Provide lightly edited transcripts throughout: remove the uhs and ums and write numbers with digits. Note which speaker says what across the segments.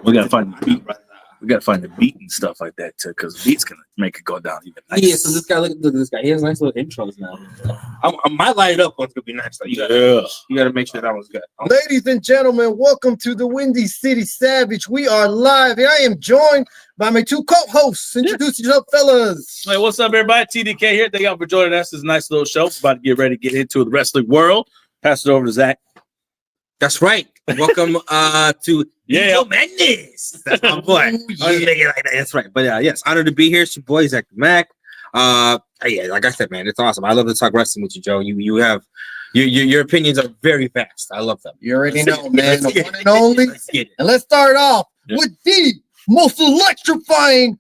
Speaker 1: We gotta find the beat. We gotta find the beat and stuff like that too, because beats gonna make it go down even nice.
Speaker 2: Yeah, so this guy, look at this guy. He has nice little intros now. My light up one's gonna be nice. Like, you gotta make sure that one's good.
Speaker 3: Ladies and gentlemen, welcome to the Windy City Savage. We are live, and I am joined by my two co-hosts. Introduce yourself, fellas.
Speaker 1: Hey, what's up, everybody? TDK here. Thank y'all for joining us. This is a nice little show. About to get ready to get into the wrestling world. Pass it over to Zach.
Speaker 2: That's right. Welcome to Yo Madness. That's my boy. I was make it like that. That's right. But yes, honored to be here. It's your boy Zach Mac. Yeah, like I said, man, it's awesome. I love to talk wrestling with you, Joe. You have your opinions are very vast. I love them.
Speaker 3: You already know, man. The one and only. And let's start off with the most electrifying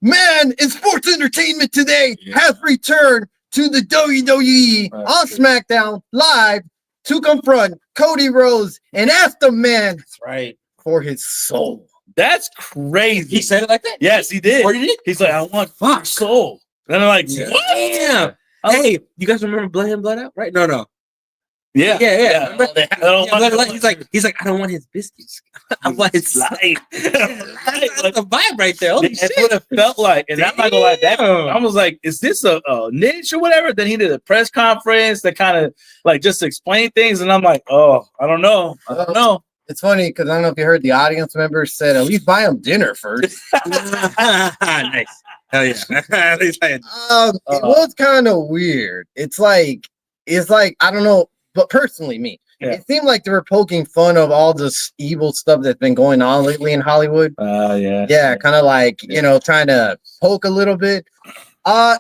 Speaker 3: man in sports entertainment today has returned to the WWE on SmackDown Live to confront Cody Rhodes and ask the man for his soul.
Speaker 1: That's crazy.
Speaker 2: He said it like that?
Speaker 1: Yes, he did.
Speaker 2: Or did he?
Speaker 1: He's like, I want your soul. And I'm like, what?
Speaker 2: Damn. Hey, you guys remember Blood In, Blood Out? Right? No.
Speaker 1: Yeah.
Speaker 2: He's like, I don't want his biscuits. I want his life. That's the vibe right there. Holy shit.
Speaker 1: That's what it felt like. And I'm not gonna lie, that I was like, is this a niche or whatever? Then he did a press conference that kind of like just explained things, and I'm like, oh, I don't know.
Speaker 3: It's funny because I don't know if you heard the audience members said, at least buy him dinner first.
Speaker 2: Nice. Hell yeah.
Speaker 3: It was kind of weird. It's like, I don't know, but personally, it seemed like they were poking fun of all this evil stuff that's been going on lately in Hollywood. Yeah, kind of like, trying to poke a little bit.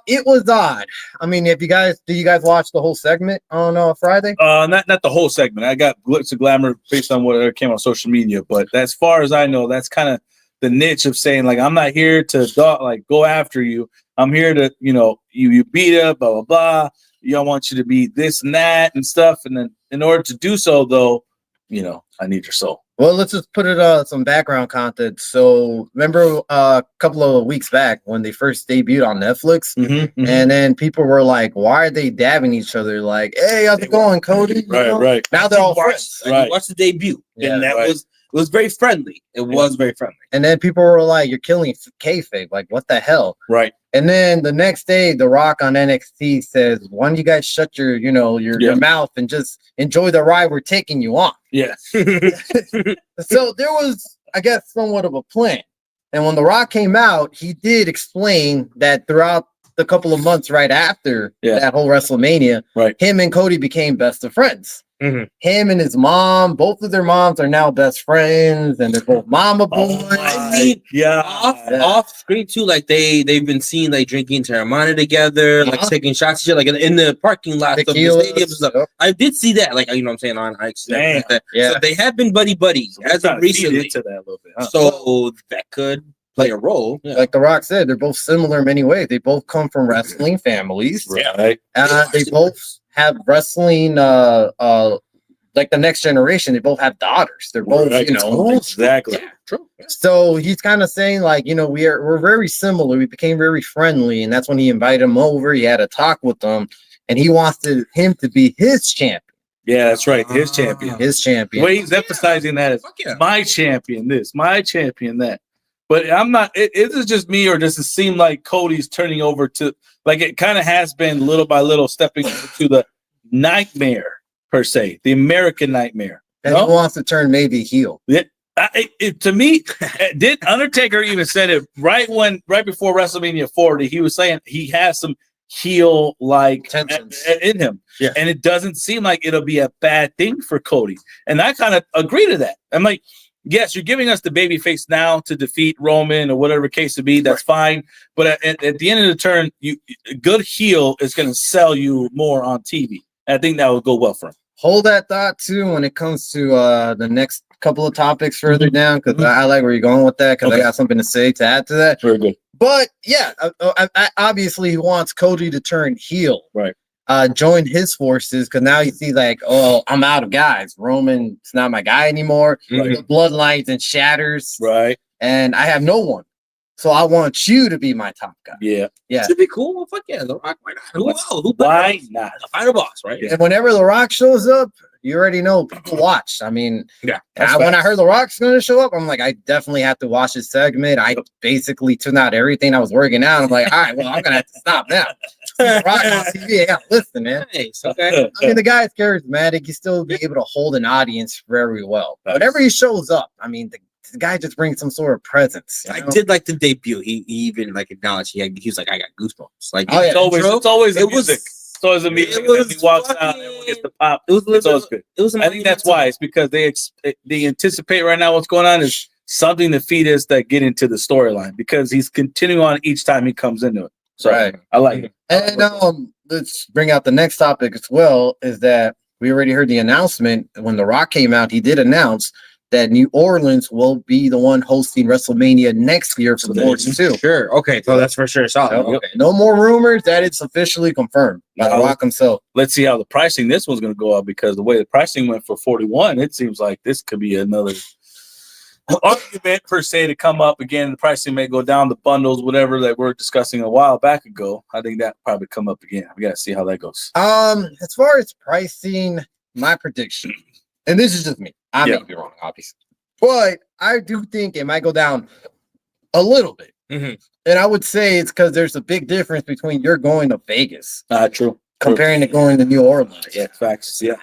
Speaker 3: It was odd. I mean, did you guys watch the whole segment on Friday?
Speaker 1: Not the whole segment. I got glitz of glamour based on what came on social media, but as far as I know, that's kind of the niche of saying, like, I'm not here to go after you. I'm here to, you beat up, blah blah blah. I want you to be this and that and stuff. And then in order to do so, though, I need your soul.
Speaker 3: Well, let's just put it some background content. So remember a couple of weeks back when they first debuted on Netflix, and then people were like, why are they dabbing each other? Like, hey, how's it going, Cody?
Speaker 1: Right.
Speaker 3: Now they're all friends.
Speaker 2: Right. Watch the debut.
Speaker 3: Yeah,
Speaker 2: and that was very friendly. It was very friendly. And
Speaker 3: then people were like, you're killing kayfabe. Like, what the hell?
Speaker 1: Right.
Speaker 3: And then the next day, The Rock on NXT says, why don't you guys shut your mouth and just enjoy the ride we're taking you on?
Speaker 1: Yeah.
Speaker 3: So there was, I guess, somewhat of a plan. And when The Rock came out, he did explain that throughout the couple of months right after that whole WrestleMania, him and Cody became best of friends. Him and his mom, both of their moms are now best friends, and they're both mama boys.
Speaker 2: Off screen too, like they've been seen like drinking Terramana together, like taking shots, shit, like in the parking lot of the stadiums and stuff. I did see that, like, you know what I'm saying, on hikes. Like that. So they have been buddies as of recently.
Speaker 1: Into that a little bit,
Speaker 2: So that could play a role.
Speaker 3: Like The Rock said, they're both similar in many ways. They both come from wrestling families.
Speaker 1: Right.
Speaker 3: They both have wrestling like the next generation. They both have daughters. They're both
Speaker 1: exactly.
Speaker 2: True.
Speaker 3: So he's kind of saying, like, we're very similar. We became very friendly, and that's when he invited him over. He had a talk with them, and he wants him to be his champion.
Speaker 1: Yeah, that's right. His champion.
Speaker 3: The
Speaker 1: way he's emphasizing that is my champion this, my champion that. But I'm not, is it just me, or does it seem like Cody's turning over to, like, it kind of has been little by little stepping into the nightmare, per se, the American nightmare.
Speaker 3: And he wants to turn maybe heel.
Speaker 1: To me, did Undertaker even said it right before WrestleMania 40? He was saying he has some heel like in him, and it doesn't seem like it'll be a bad thing for Cody. And I kind of agree to that. I'm like, yes, you're giving us the baby face now to defeat Roman or whatever case to be. That's fine. But at the end of the turn, a good heel is going to sell you more on TV. I think that would go well for him.
Speaker 3: Hold that thought too when it comes to the next couple of topics further down, because I like where you're going with that, because I got something to say to add to that.
Speaker 1: Very good.
Speaker 3: But yeah, I obviously he wants Cody to turn heel.
Speaker 1: Right.
Speaker 3: Join his forces, because now you see, like, oh, I'm out of guys. Roman's not my guy anymore. The bloodlines and shatters.
Speaker 1: Right.
Speaker 3: And I have no one. So I want you to be my top guy.
Speaker 1: Yeah.
Speaker 2: Should be cool. Well, fuck yeah, The Rock. Why not? Why not?
Speaker 1: The
Speaker 2: final boss, right?
Speaker 3: And whenever The Rock shows up, You already know people watch. I mean,
Speaker 2: Yeah.
Speaker 3: when I heard The Rock's going to show up, I'm like, I definitely have to watch this segment. I basically tuned out everything I was working out. I'm like, all right, well, I'm going to have to stop now. Rock on TV. Yeah, listen, man.
Speaker 2: Nice. Okay.
Speaker 3: I mean, the guy is charismatic. He's still be able to hold an audience very well. Whenever he shows up, I mean, the guy just brings some sort of presence.
Speaker 2: I did like the debut. He even like acknowledged he was like, I got goosebumps. Like,
Speaker 1: it's always the music. It's always the music. He walks out, everyone gets the pop. It's always good. I think that's why. It's because they anticipate right now what's going on is something to feed us that get into the storyline because he's continuing on each time he comes into it. So I like it.
Speaker 3: And let's bring out the next topic as well. Is that we already heard the announcement when The Rock came out? He did announce that New Orleans will be the one hosting WrestleMania next year for the Force 2.
Speaker 2: Sure. Okay. So that's for sure. Solid.
Speaker 3: Okay. No more rumors. That it's officially confirmed by The Rock himself.
Speaker 1: Let's see how the pricing this one's going to go up because the way the pricing went for 41, it seems like this could be another argument per se to come up again. The pricing may go down. The bundles, whatever that we're discussing a while back ago, I think that probably come up again. We got to see how that goes.
Speaker 3: As far as pricing, my prediction, and this is just me. I may be wrong, obviously, but I do think it might go down a little bit.
Speaker 2: Mm-hmm.
Speaker 3: And I would say it's because there's a big difference between you're going to Vegas,
Speaker 1: True,
Speaker 3: comparing to going to New Orleans.
Speaker 1: Yeah, facts. Yeah.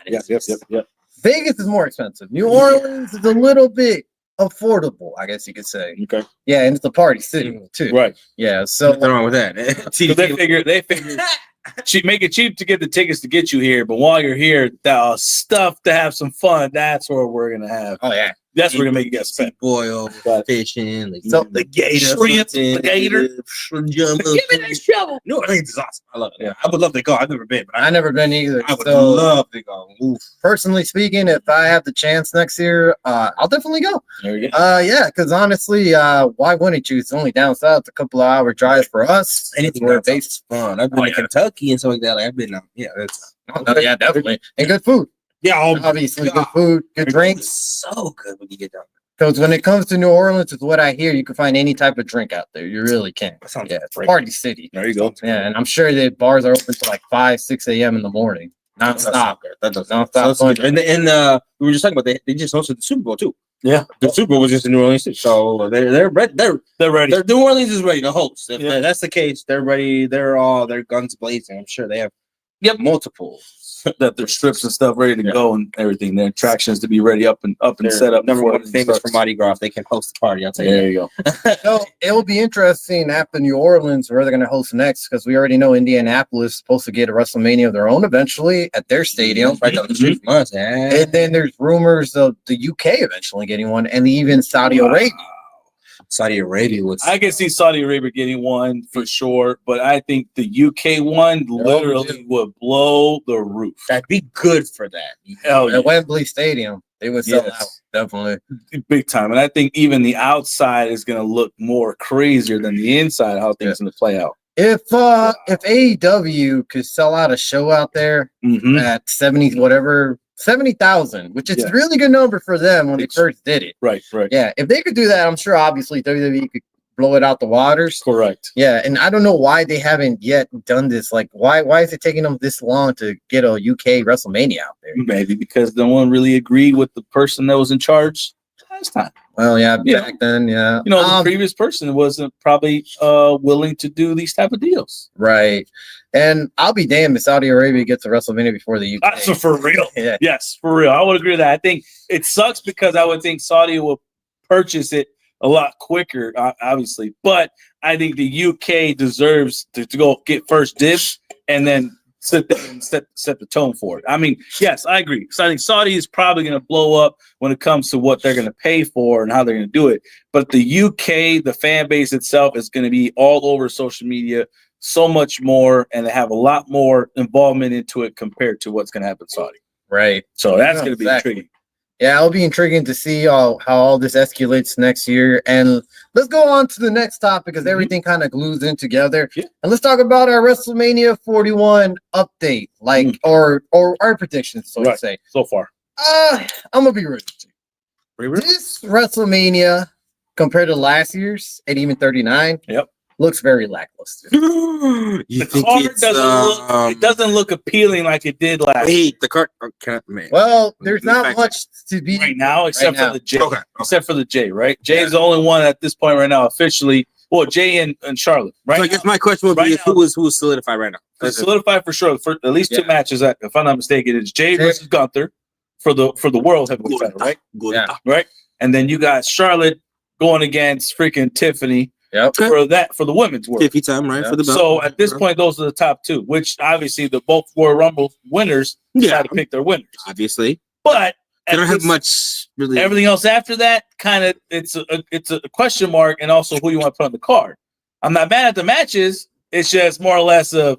Speaker 3: Vegas is more expensive. New Orleans is a little bit affordable, I guess you could say.
Speaker 1: Okay.
Speaker 3: Yeah, and it's a party city too.
Speaker 1: Right.
Speaker 3: Yeah. So
Speaker 2: nothing wrong with that.
Speaker 1: So they figure make it cheap to get the tickets to get you here, but while you're here, the stuff to have some fun, that's where we're gonna have.
Speaker 3: Oh yeah.
Speaker 1: That's what we're gonna make you guys spend.
Speaker 2: Boil, fishing, like,
Speaker 3: so
Speaker 1: the gator, shrimp, the gator.
Speaker 2: Give
Speaker 1: me that shovel.
Speaker 2: No, I think it's awesome. I love it. Yeah, I would love to go. I've never been, but
Speaker 3: I've never been either.
Speaker 2: I would love to go. Oof.
Speaker 3: Personally speaking, if I have the chance next year, I'll definitely go.
Speaker 1: There you go.
Speaker 3: Yeah, because honestly, why wouldn't you? It's only down south, a couple of hour drive for us.
Speaker 2: Anything where based is fun. I've been to Kentucky and stuff like that. Like I've been, that's
Speaker 3: yeah, definitely, and good food.
Speaker 2: Yeah,
Speaker 3: obviously, good food, good drinks.
Speaker 2: So good when you get down.
Speaker 3: Because when it comes to New Orleans, it's what I hear. You can find any type of drink out there. You really can. Yeah, it's a party city.
Speaker 1: There you go.
Speaker 3: Yeah, and I'm sure the bars are open to like 5, 6 a.m. in the morning. Non-stop.
Speaker 2: That does
Speaker 3: non-stop.
Speaker 2: And we were just talking about they just hosted the Super Bowl too.
Speaker 1: Yeah,
Speaker 2: the Super Bowl was just in New Orleans too. So they're ready. New Orleans is ready to host. If that's the case, they're ready. They're guns blazing. I'm sure they have multiple.
Speaker 1: That their strips and stuff ready to go and everything. Their attractions to be ready up and set up.
Speaker 2: Number one famous for Mardi Gras. They can host the party. I'll tell you.
Speaker 1: There you
Speaker 3: go. So it will be interesting after New Orleans where they're going to host next because we already know Indianapolis is supposed to get a WrestleMania of their own eventually at their stadium.
Speaker 2: Right down the street from us.
Speaker 3: And then there's rumors of the UK eventually getting one, and even Saudi Arabia.
Speaker 2: Saudi Arabia was.
Speaker 1: I can see Saudi Arabia getting one for sure, but I think the UK one literally would blow the roof.
Speaker 2: That'd be good for that.
Speaker 3: Hell, at Wembley Stadium, they would sell out definitely
Speaker 1: big time. And I think even the outside is going to look more crazier than the inside. How things going to play out.
Speaker 3: If AEW could sell out a show out there at 70,000, which is a really good number for them when they first did it.
Speaker 1: Right.
Speaker 3: Yeah, if they could do that, I'm sure obviously WWE could blow it out the waters.
Speaker 1: Correct.
Speaker 3: Yeah, and I don't know why they haven't yet done this. Like, why is it taking them this long to get a UK WrestleMania out there?
Speaker 1: Maybe because no one really agreed with the person that was in charge last time.
Speaker 3: Well, back then,
Speaker 1: the previous person wasn't probably willing to do these type of deals.
Speaker 3: Right. And I'll be damned if Saudi Arabia gets a WrestleMania before the UK.
Speaker 1: So for real. Yes, for real. I would agree with that. I think it sucks because I would think Saudi will purchase it a lot quicker, obviously. But I think the UK deserves to go get first dibs and then sit there and set the tone for it. I mean, yes, I agree. So I think Saudi is probably going to blow up when it comes to what they're going to pay for and how they're going to do it. But the UK, the fan base itself is going to be all over social media so much more, and they have a lot more involvement into it compared to what's going to happen in Saudi.
Speaker 3: Right.
Speaker 1: So that's going to be intriguing.
Speaker 3: Yeah, it'll be intriguing to see how all this escalates next year. And let's go on to the next topic because everything kind of glues in together. Yeah. And let's talk about our WrestleMania 41 update, or our predictions, so to say.
Speaker 1: So far.
Speaker 3: I'm gonna be real with you. This WrestleMania compared to last year's at even 39.
Speaker 1: Yep.
Speaker 3: looks very lackluster.
Speaker 1: The card doesn't look appealing like it did last.
Speaker 2: Wait, the card. Okay, man.
Speaker 3: Well, there's not much to be
Speaker 1: right now except for the J.
Speaker 2: Okay.
Speaker 1: Except for the J, right? J is the only one at this point right now officially. Well, Jay and Charlotte, right?
Speaker 2: So I guess my question would be who is solidified right now?
Speaker 1: Solidified for sure. For at least 2 matches, if I'm not mistaken, it's Jay versus Gunther for the world heavyweight title, right?
Speaker 3: Yeah.
Speaker 1: Right. And then you got Charlotte going against freaking Tiffany
Speaker 3: Yep.
Speaker 1: for the women's world.
Speaker 2: Tiffy time, right?
Speaker 3: Yeah.
Speaker 2: For the belt.
Speaker 1: So at this point, those are the top 2, which obviously the both Royal Rumble winners decide to pick their winners.
Speaker 2: Obviously,
Speaker 1: but
Speaker 2: they don't have much really.
Speaker 1: Everything else after that, kind of, it's a question mark, and also who you want to put on the card. I'm not mad at the matches. It's just more or less of,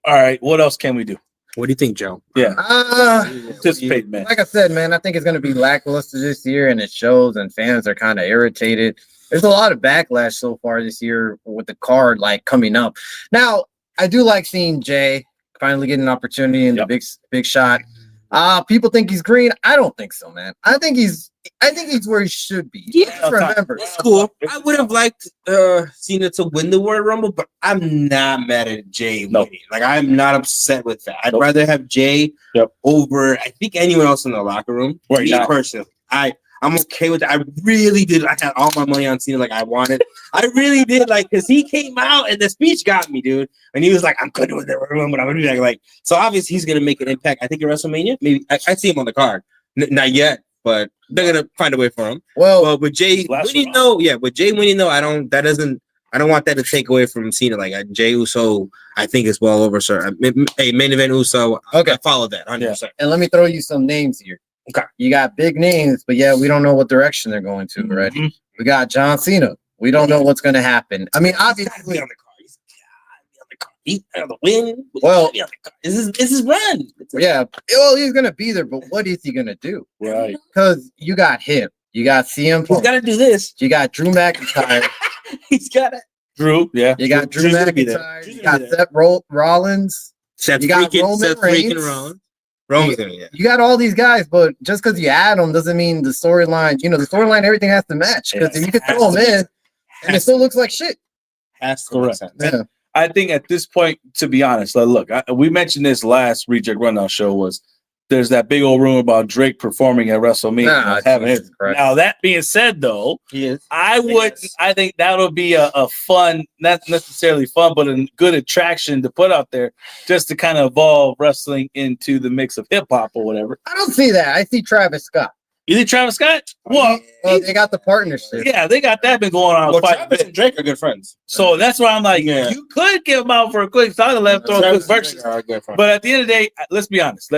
Speaker 1: all right, what else can we do?
Speaker 2: What do you think, Joe?
Speaker 1: Yeah, anticipate, man.
Speaker 3: Like I said, man, I think it's going to be lackluster this year, and it shows, and fans are kind of irritated. There's a lot of backlash so far this year with the card like coming up. Now, I do like seeing Jay finally get an opportunity in the big shot. People think he's green. I don't think so, man. I think he's where he should be.
Speaker 2: Yeah,
Speaker 3: remember,
Speaker 2: it's cool. I would have liked Cena to win the Royal Rumble, but I'm not mad at Jay winning. Like, I'm not upset with that. I'd rather have Jay over, I think, anyone else in the locker room.
Speaker 1: Right,
Speaker 2: me personally, I'm okay with that. I really did. I had all my money on Cena like I wanted. I really did, like, because he came out and the speech got me, dude. And he was like, I'm good with it, but I'm going to do that. Like, so obviously he's going to make an impact. I think at WrestleMania, maybe I see him on the card. Not yet, but they're going to find a way for him. Well, with Jay winning, with Jay winning, though, I don't want that to take away from Cena. Like, Jay Uso, I think is well over, sir. Hey, main event Uso. Okay, I follow that 100%.
Speaker 3: And let me throw you some names here. Okay, you got big names, but we don't know what direction they're going to. Right? We got John Cena. We don't know what's going to happen. I mean, obviously, on the card. He's on the win. Well, this is run. Yeah. Well, he's going to be there, but what is he going to do?
Speaker 1: Right.
Speaker 3: Because you got him. You got CM Punk.
Speaker 2: He's got to do this.
Speaker 3: You got Drew McIntyre.
Speaker 2: He's got it.
Speaker 1: Drew. Yeah.
Speaker 3: You got Drew McIntyre. You got Seth Rollins.
Speaker 2: You got Roman Reigns.
Speaker 3: You got all these guys, but just because you add them doesn't mean the storyline. The storyline, everything has to match. Because if you can throw them in, and it still looks like shit.
Speaker 2: Has to make sense.
Speaker 1: Yeah. I think at this point, to be honest, look, we mentioned this last Reject Rundown show was there's that big old rumor about Drake performing at WrestleMania. Now, that being said, though, I think that'll be a fun, not necessarily fun, but a good attraction to put out there just to kind of evolve wrestling into the mix of hip hop or whatever.
Speaker 3: I don't see that. I see Travis Scott.
Speaker 1: You think Travis Scott? Well,
Speaker 3: they got the partnership.
Speaker 1: Yeah, they got that been going on.
Speaker 2: Well, Travis and Drake are good friends.
Speaker 1: So that's why I'm like, you could give them out for a quick throw a quick versus. But at the end of the day, let's be honest.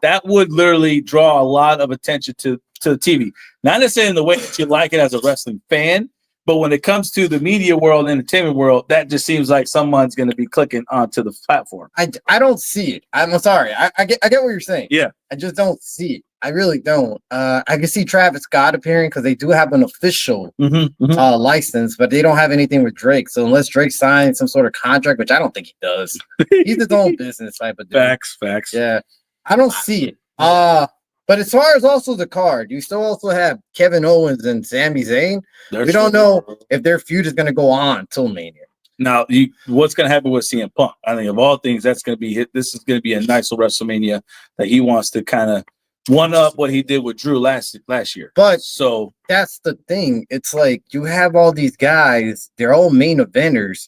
Speaker 1: That would literally draw a lot of attention to the TV. Not necessarily in the way that you like it as a wrestling fan, but when it comes to the media world, entertainment world, that just seems like someone's going to be clicking onto the platform.
Speaker 3: I don't see it. I'm sorry. I get what you're saying.
Speaker 1: Yeah.
Speaker 3: I just don't see it. I really don't. I can see Travis Scott appearing because they do have an official license, but they don't have anything with Drake. So unless Drake signs some sort of contract, which I don't think he does, he's his own business type of dude.
Speaker 1: Facts.
Speaker 3: Yeah, I don't see it. But as far as also the card, you still also have Kevin Owens and Sami Zayn. We don't know if their feud is going to go on till Mania.
Speaker 1: Now, what's going to happen with CM Punk? I think of all things, that's going to be this is going to be a nice WrestleMania that he wants to kind of one up what he did with Drew last year.
Speaker 3: But so that's the thing. It's like you have all these guys, they're all main eventers,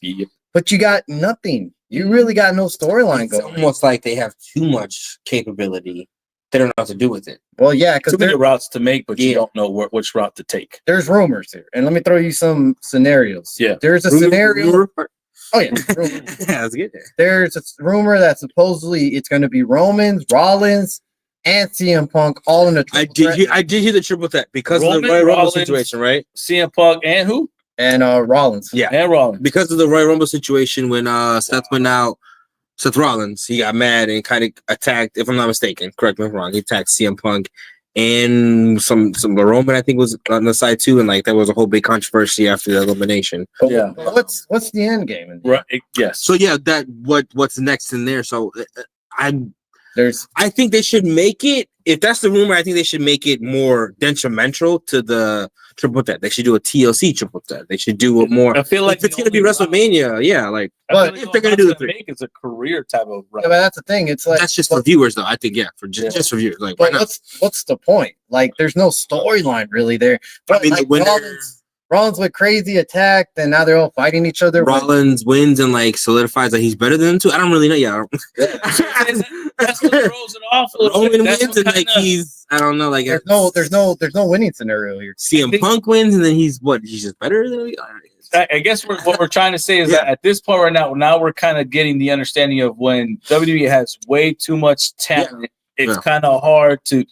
Speaker 3: but you got nothing. You really got no storyline going.
Speaker 2: It's almost like they have too much capability. They don't know what to do with it.
Speaker 3: Well, yeah, because
Speaker 1: too many routes to make, but you don't know which route to take.
Speaker 3: There's rumors here, and let me throw you some scenarios.
Speaker 1: Yeah,
Speaker 3: there's a scenario. Oh yeah,
Speaker 2: let's get there.
Speaker 3: There's a rumor that supposedly it's going to be Rollins, and CM Punk all in the triple threat.
Speaker 2: I did hear the triple threat because of the Royal Rumble situation, right?
Speaker 1: CM Punk and who?
Speaker 3: And Rollins.
Speaker 2: Yeah,
Speaker 1: and Rollins.
Speaker 2: Because of the Royal Rumble situation when Seth went out, Seth Rollins, he got mad and kind of attacked, if I'm not mistaken, correct me if I'm wrong, he attacked CM Punk and some Roman, I think, was on the side too, and like there was a whole big controversy after the elimination.
Speaker 3: Yeah. What's the end game?
Speaker 1: Right. Yes.
Speaker 2: So yeah, what's next in there? So I think they should make it. If that's the rumor, I think they should make it more detrimental to the triple threat. They should do a TLC triple threat. They should do it more.
Speaker 1: I feel like
Speaker 2: if it's going to be WrestleMania, yeah, like.
Speaker 1: But if they're going to do the 3, it's a career type of.
Speaker 3: Yeah, but that's the thing. It's like
Speaker 2: that's just for viewers, though. I think, for just for viewers. Like,
Speaker 3: but what's the point? Like, there's no storyline really there. But
Speaker 2: I mean,
Speaker 3: like,
Speaker 2: the winner.
Speaker 3: Rollins with crazy attack, and now they're all fighting each other.
Speaker 2: Rollins wins and like solidifies that he's better than them too. I don't really know. Yeah,
Speaker 1: that's what throws it off.
Speaker 2: Roman wins and like he's I don't know. Like
Speaker 3: there's no winning scenario here.
Speaker 2: CM Punk wins and then he's just better than.
Speaker 1: I guess what we're trying to say is that at this point right now we're kind of getting the understanding of when WWE has way too much talent. It's kind of hard to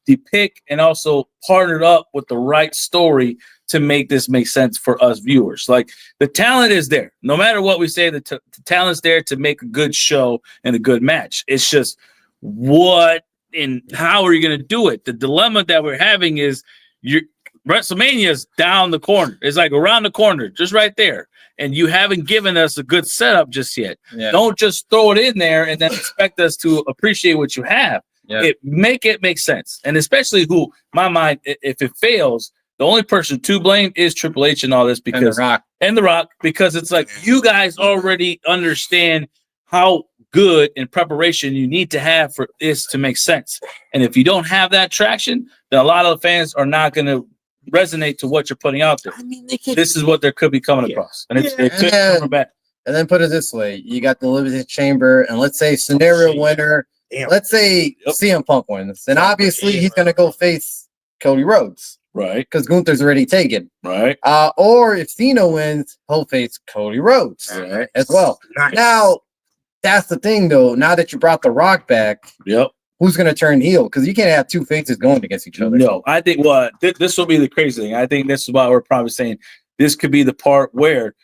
Speaker 1: depict and also partner up with the right story to make this make sense for us viewers. Like the talent is there. No matter what we say, the talent's there to make a good show and a good match. It's just what and how are you going to do it? The dilemma that we're having is WrestleMania is down the corner. It's like around the corner, just right there. And you haven't given us a good setup just yet. Yeah. Don't just throw it in there and then expect us to appreciate what you have. Yeah. Make it make sense. And especially my mind, if it fails, the only person to blame is Triple H and all this because and the Rock, because it's like you guys already understand how good in preparation you need to have for this to make sense. And if you don't have that traction, then a lot of the fans are not going to resonate to what you're putting out there. I mean, this is what there could be coming across, and it could come back.
Speaker 3: And then put it this way: you got the Elimination Chamber, and let's say scenario winner. Let's say CM Punk wins, and obviously he's going to go face Cody Rhodes.
Speaker 1: Right.
Speaker 3: Because Gunther's already taken.
Speaker 1: Right.
Speaker 3: Or if Cena wins, he'll face Cody Rhodes as well. Nice. Now, that's the thing, though. Now that you brought The Rock back, who's going to turn heel? Because you can't have two faces going against each other.
Speaker 1: No, I think this will be the crazy thing. I think this is why we're probably saying this could be the part where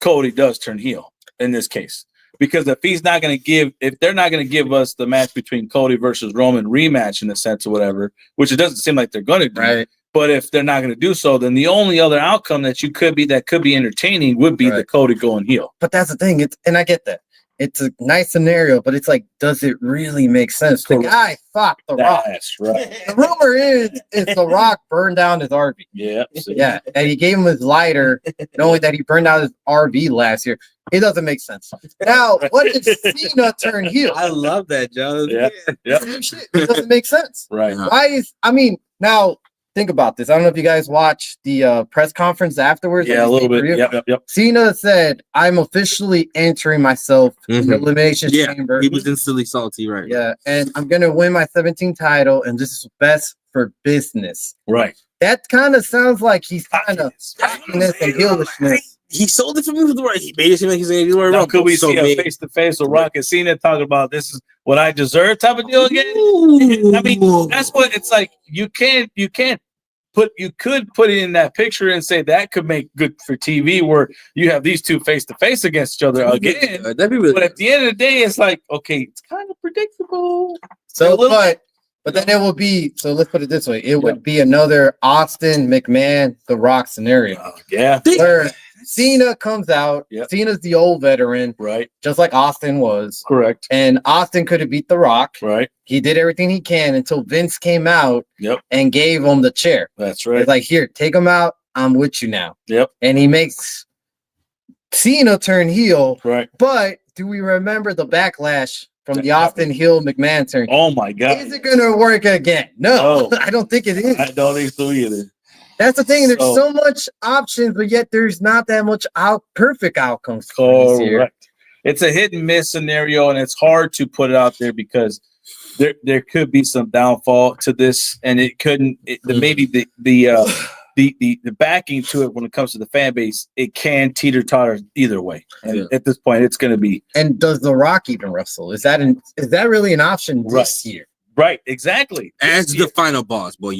Speaker 1: Cody does turn heel in this case. Because if they're not going to give us the match between Cody versus Roman rematch in a sense or whatever, which it doesn't seem like they're going to do.
Speaker 3: Right.
Speaker 1: But if they're not going to do so, then the only other outcome that could be entertaining would be the Cody going heel.
Speaker 3: But that's the thing. And I get that. It's a nice scenario, but it's like, does it really make sense? The guy fought The Rock.
Speaker 1: That's right.
Speaker 3: The rumor is The Rock burned down his RV.
Speaker 1: Yeah.
Speaker 3: Yeah. And he gave him his lighter, knowing that he burned out his RV last year. It doesn't make sense. Now, what if Cena turn heel?
Speaker 2: I love that, John.
Speaker 1: Yeah.
Speaker 3: It doesn't make sense.
Speaker 1: Right.
Speaker 3: Now, think about this. I don't know if you guys watched the press conference afterwards.
Speaker 1: Yeah, a little bit. Yep.
Speaker 3: Cena said, I'm officially entering myself in the Elimination Chamber.
Speaker 2: He was instantly salty, right?
Speaker 3: Yeah, and I'm going to win my 17th title, and this is best for business.
Speaker 1: Right.
Speaker 3: That kind of sounds like he's kind of cockiness and heelishness.
Speaker 2: He sold it for me with the right. He made it seem like he's going to do it wrong.
Speaker 1: Could we see a face-to-face with Rock and Cena talking about this is what I deserve type of deal again? I mean, that's what it's like. You could put it in that picture and say that could make good for TV where you have these two face-to-face against each other again.
Speaker 2: That'd be really
Speaker 1: but at the end of the day, it's like, okay, it's kind of predictable.
Speaker 3: So, but then it will be, so let's put it this way. It would be another Austin, McMahon, The Rock scenario. Where Cena comes out. Yep. Cena's the old veteran.
Speaker 1: Right.
Speaker 3: Just like Austin was.
Speaker 1: Correct.
Speaker 3: And Austin could have beat The Rock.
Speaker 1: Right.
Speaker 3: He did everything he can until Vince came out and gave him the chair.
Speaker 1: That's right.
Speaker 3: It's like, here, take him out. I'm with you now.
Speaker 1: Yep.
Speaker 3: And he makes Cena turn heel.
Speaker 1: Right.
Speaker 3: But do we remember the backlash from the Austin heel McMahon turn?
Speaker 1: Oh, my God.
Speaker 3: Is it going to work again? No, I don't think it is.
Speaker 1: I don't think so either.
Speaker 3: That's the thing. There's so much options, but yet there's not that much perfect outcomes.
Speaker 1: Correct. It's a hit and miss scenario, and it's hard to put it out there because there could be some downfall to this, and it couldn't. Maybe the backing to it when it comes to the fan base, it can teeter-totter either way. And at this point, it's going to be.
Speaker 3: And does The Rock even wrestle? Is that really an option this year?
Speaker 1: Right, exactly.
Speaker 2: As the final boss, boy,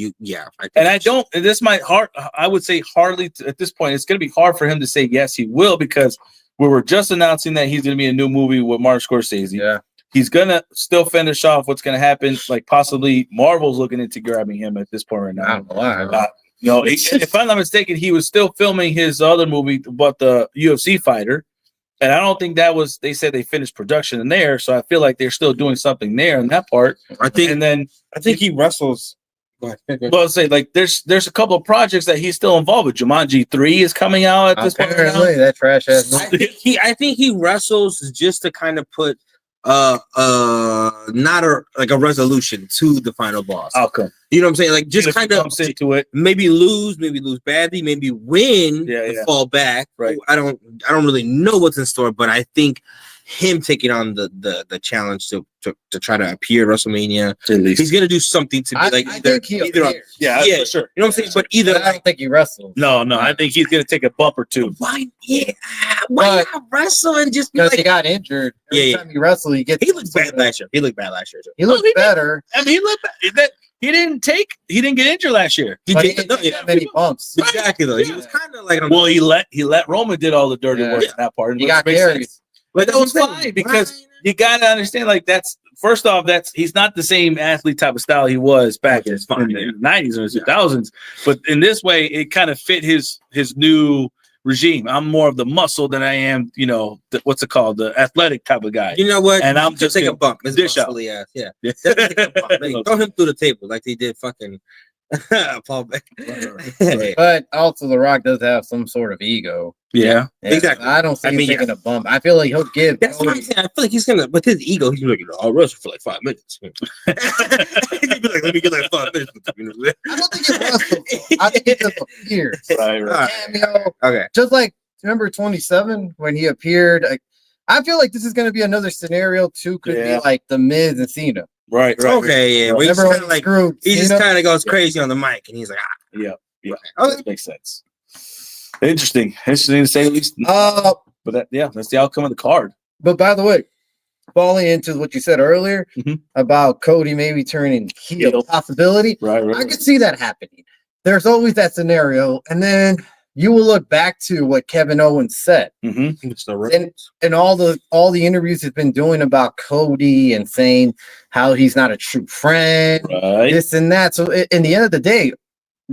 Speaker 1: I would say hardly at this point, it's going to be hard for him to say yes, he will, because we were just announcing that he's going to be in a new movie with Martin Scorsese.
Speaker 3: Yeah.
Speaker 1: He's going to still finish off what's going to happen. Like possibly Marvel's looking into grabbing him at this point right now.
Speaker 3: I don't know why.
Speaker 1: If I'm not mistaken, he was still filming his other movie about the UFC fighter. And I don't think they said they finished production in there. So I feel like they're still doing something there in that part.
Speaker 2: I think he wrestles
Speaker 1: Well, I'll say like there's a couple of projects that he's still involved with. Jumanji 3 is coming out at this point.
Speaker 3: Apparently, that trash ass.
Speaker 2: I think he wrestles just to kind of put not a resolution to the final boss
Speaker 1: Outcome.
Speaker 2: You know what I'm saying? Like just kind of
Speaker 1: into it.
Speaker 2: Maybe lose badly, maybe win, fall back.
Speaker 1: Right.
Speaker 2: I don't really know what's in store, but I think him taking on the challenge to try to appear at WrestleMania, at least he's gonna do something to be
Speaker 3: I think
Speaker 2: for sure. You know what I'm saying? But either
Speaker 3: I don't think he wrestles.
Speaker 1: No, I think he's gonna take a bump or two.
Speaker 2: Why not wrestle and just
Speaker 3: because he got injured? Every time he wrestled, he
Speaker 2: looked bad last year. He looked bad last year.
Speaker 3: He looked better.
Speaker 1: I mean, he looked bad. He didn't get injured last year.
Speaker 3: He didn't get many bumps.
Speaker 2: Exactly though. He was kind of like
Speaker 1: he let Roman did all the dirty work in that part.
Speaker 3: He got carried.
Speaker 1: But that was fine because you gotta understand, like that's first off, he's not the same athlete type of style he was back in the 90s or 2000s. But in this way, it kind of fit his new regime. I'm more of the muscle than I am, what's it called, the athletic type of guy.
Speaker 2: You know what?
Speaker 1: And I'm just
Speaker 2: take a bump.
Speaker 1: Dish out.
Speaker 2: Yeah. Throw him through the table like they did fucking Paul Beck.
Speaker 3: Right. But also, The Rock does have some sort of ego.
Speaker 1: Yeah,
Speaker 2: exactly.
Speaker 3: I don't see him taking a bump. I feel like he'll give.
Speaker 2: That's what I'm saying. I feel like he's gonna, with his ego, he's like, I'll wrestle for like 5 minutes. He'd be like, let me get like 5 minutes.
Speaker 3: I don't think he wrestles. I think he just appears.
Speaker 1: Right.
Speaker 3: Cameo.
Speaker 2: Okay.
Speaker 3: Just like remember 27 when he appeared. I feel like this is gonna be another scenario too. Could be like the Miz and Cena.
Speaker 1: Right.
Speaker 2: Okay. Yeah. Well, he's kind of like he just kind of goes crazy on the mic, and he's like,
Speaker 1: Yeah. That makes sense. Interesting to say the least. But that's the outcome of the card.
Speaker 3: But by the way, falling into what you said earlier about Cody maybe turning heel possibility,
Speaker 1: right.
Speaker 3: I could see that happening. There's always that scenario, and then you will look back to what Kevin Owens said, and all the interviews he's been doing about Cody and saying how he's not a true friend, this and that. So in the end of the day,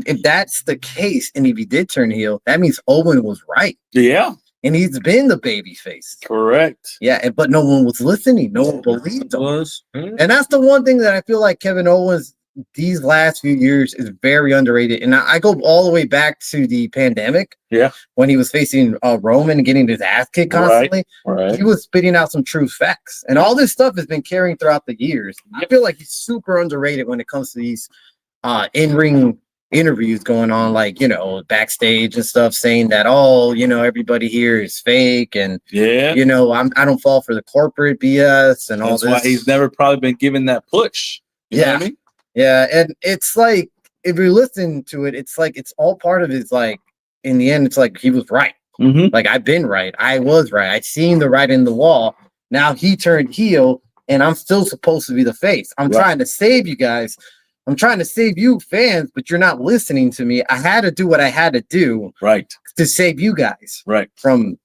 Speaker 3: if that's the case, and if he did turn heel, that means Owen was right.
Speaker 1: Yeah.
Speaker 3: And he's been the baby face.
Speaker 1: Correct.
Speaker 3: Yeah, but no one was listening. No one believed him. And that's the one thing that I feel like Kevin Owens, these last few years, is very underrated. And I go all the way back to the pandemic.
Speaker 1: Yeah.
Speaker 3: When he was facing Roman and getting his ass kicked constantly.
Speaker 1: Right.
Speaker 3: He was spitting out some true facts. And all this stuff has been carrying throughout the years. I feel like he's super underrated when it comes to these in-ring interviews going on, like backstage and stuff, saying that everybody here is fake, and I don't fall for the corporate BS and all this.
Speaker 1: That's why he's never probably been given that push. You know what I mean?
Speaker 3: Yeah, and it's like if you listen to it, it's like it's all part of his, like, in the end, it's like he was right. Like, I've been right. I was right. I'd seen the writing in the wall. Now he turned heel, and I'm still supposed to be the face. I'm trying to save you guys. I'm trying to save you fans, but you're not listening to me. I had to do what I had to do to save you guys from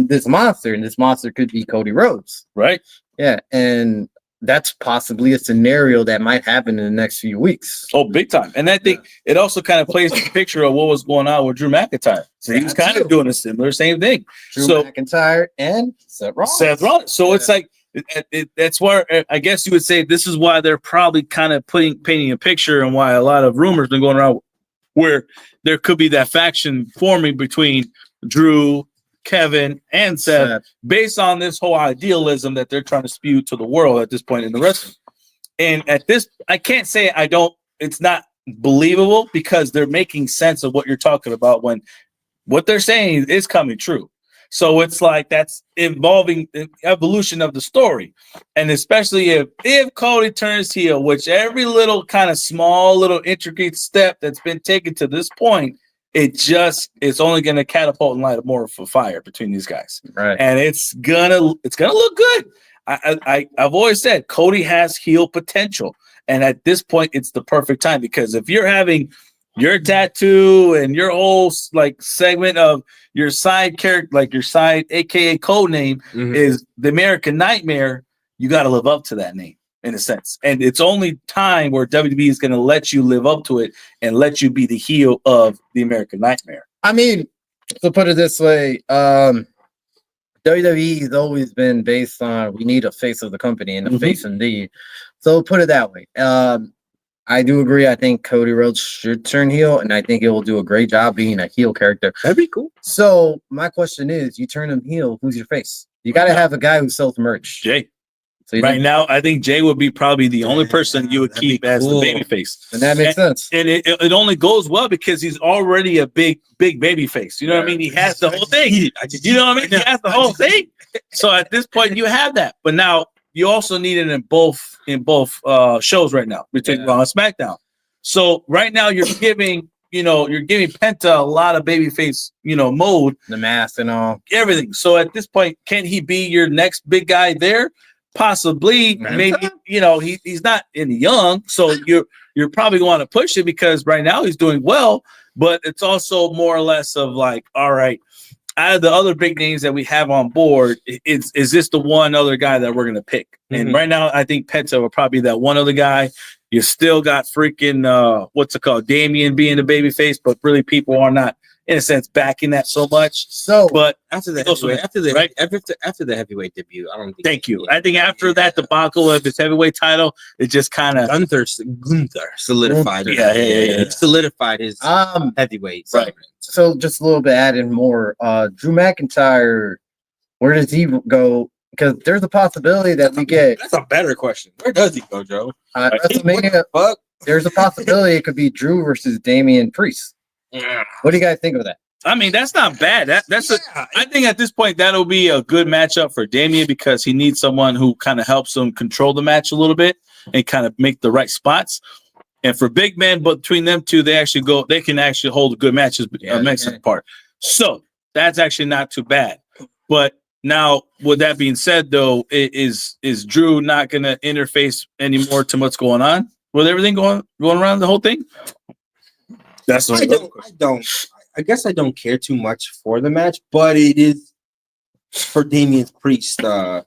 Speaker 3: this monster, and this monster could be Cody Rhodes. Yeah, and that's possibly a scenario that might happen in the next few weeks.
Speaker 1: Oh, big time. And I think it also kind of plays the picture of what was going on with Drew McIntyre. So he was kind of doing a same thing.
Speaker 3: Drew McIntyre and Seth Rollins.
Speaker 1: So it's like, that's where I guess you would say this is why they're probably kind of painting a picture, and why a lot of rumors been going around where there could be that faction forming between Drew, Kevin, and Seth based on this whole idealism that they're trying to spew to the world at this point in the wrestling. And at this, I can't say it's not believable, because they're making sense of what you're talking about when what they're saying is coming true. So it's like that's involving the evolution of the story. And especially if Cody turns heel, which every little kind of small little intricate step that's been taken to this point, it's only going to catapult and light up more of a fire between these guys.
Speaker 3: Right.
Speaker 1: And it's gonna look good. I've always said Cody has heel potential. And at this point, it's the perfect time, because if you're having your tattoo and your whole like segment of your side character, like your side AKA code name is the American Nightmare, you got to live up to that name in a sense. And it's only time where WWE is going to let you live up to it and let you be the heel of the American Nightmare.
Speaker 3: I mean, to put it this way, WWE has always been based on we need a face of the company and a face indeed. So put it that way. I do agree. I think Cody Rhodes should turn heel, and I think it will do a great job being a heel character.
Speaker 2: That'd be cool.
Speaker 3: So my question is, you turn him heel, who's your face? You got to have a guy who sells merch.
Speaker 1: Jay.
Speaker 3: So
Speaker 1: right now, I think Jay would be probably the only person you would keep as the baby face.
Speaker 3: And that makes sense.
Speaker 1: And it only goes well because he's already a big baby face. You know what I mean? He has the whole thing. You know what I mean? He has the whole thing. So at this point, you have that. But now you also need it in both shows right now between Raw and SmackDown. So right now you're giving Penta a lot of babyface, mode,
Speaker 3: the mask and all,
Speaker 1: everything. So at this point, can he be your next big guy there? Possibly, maybe. He's not young, so you're probably going to push it because right now he's doing well. But it's also more or less of like, all right, out of the other big names that we have on board, is this the one other guy that we're going to pick? Mm-hmm. And right now, I think Penta will probably be that one other guy. You still got freaking what's it called, Damian being the babyface, but really people are not, in a sense, backing that so much.
Speaker 3: So,
Speaker 1: but
Speaker 2: after the heavyweight debut, I don't think.
Speaker 1: Thank you. I think after that debacle of his heavyweight title, it just kind of
Speaker 2: Gunther solidified.
Speaker 1: Yeah.
Speaker 2: Solidified his heavyweight.
Speaker 1: Right.
Speaker 3: So just a little bit adding more. Drew McIntyre, where does he go? Because there's a possibility that we get.
Speaker 2: That's a better question. Where does he go, Joe?
Speaker 3: WrestleMania. There's a possibility it could be Drew versus Damian Priest.
Speaker 2: Yeah.
Speaker 3: What do you guys think of that?
Speaker 1: I mean, that's not bad. I think at this point that'll be a good matchup for Damian because he needs someone who kind of helps him control the match a little bit and kind of make the right spots. And for big men, but between them two, they can actually hold good matches apart. So that's actually not too bad. But now, with that being said, though, is Drew not going to interface anymore to what's going on with everything going around the whole thing? That's what
Speaker 2: I guess I don't care too much for the match, but it is for Damian Priest. For